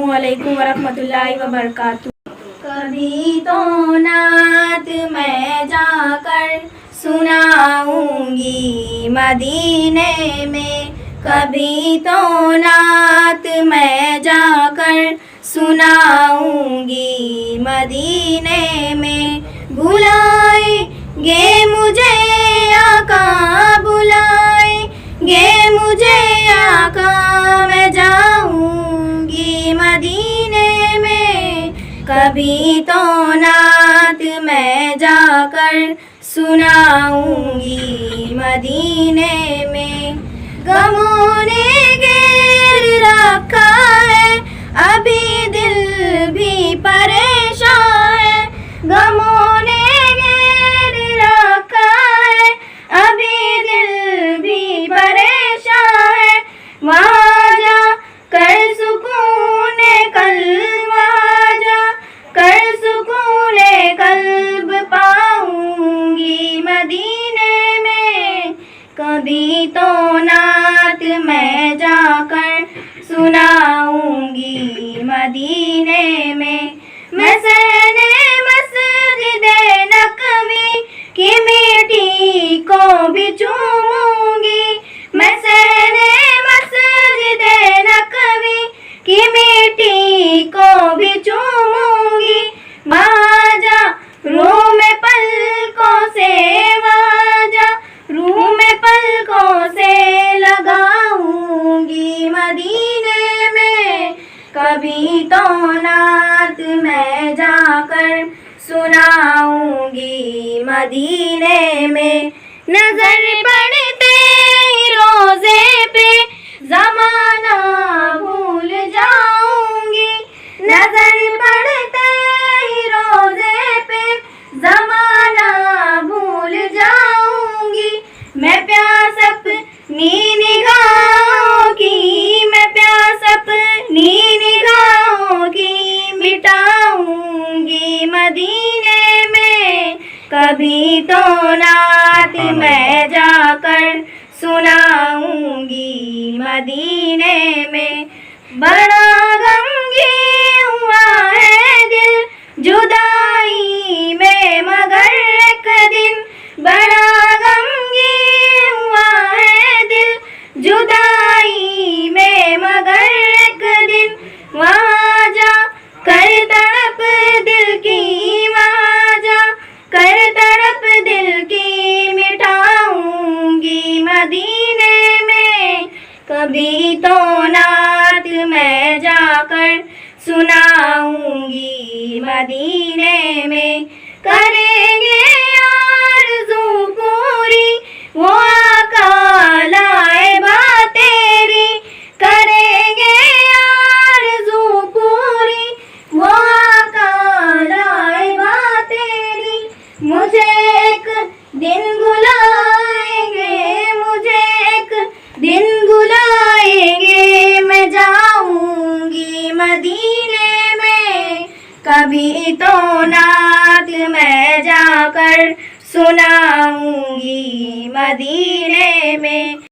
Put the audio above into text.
अस्सलामुअलैकुम वरहमतुल्लाहि वबरकातुह। कभी तो नात मैं जाकर सुनाऊंगी मदीने में, कभी तो नात मैं जाकर सुनाऊंगी मदीने में। बुलाएंगे मुझे आका, बुलाएंगे मुझे आका, मैं जाऊंगी मदीने में। कभी तो नात मैं जाकर सुनाऊंगी मदीने में। गमों ने घेर रखा है, अभी दिल भी परेशान है। गमों ने घेर रखा है, अभी दिल भी परेशान है। वहाँ जा कर सुकून कल्ब, वहाँ जा कर सुकून कल्ब पाऊंगी मदीने में। कभी तो नात मैं जाकर सुनाऊंगी मदीने में। मैं सहने मस्जिद नबवी की मिट्टी को भी चूमूंगी, मैं सहने मस्जिद नबवी की मिट्टी को भी चूमूंगी। वहाँ जा रूह में पलकों से, वहाँ जा रूह में पलकों से लगाऊंगी मदीने में। कभी तो नात मैं जाकर सुनाऊंगी मदीने में। नजर पड़ते ही रोज़े पे ज़माना भूल जाऊंगी, नजर पड़ते ही रोज़े पे ज़माना भूल जाऊंगी। मैं प्यास अपनी निगाहों की, मैं प्यास अपनी निगाहों की मिटाऊंगी मदीने में। कभी तो नात मैं जाकर सुनाऊंगी मदीने में। बड़ा गमगीन हुआ है दिल जुदाई में, मगर एक दिन बड़ा गमगीन हुआ है दिल जुदाई में, मगर एक दिन वहाँ जा कर तड़प दिल की, वहाँ जा कर तड़प दिल की मिटाऊंगी मदीने में। कभी तो नात मैं जाकर सुनाऊंगी मदीने में। करेंगे आरज़ू पूरी वो आका लाए बात तेरी, करेंगे आरज़ू पूरी वो आका लाए बात तेरी। मुझे एक दिन बुलाएंगे, मुझे एक दिन बुलाएंगे, मैं जाऊंगी मदीने में। कभी तो नात मैं जाकर सुनाऊंगी मदीने में।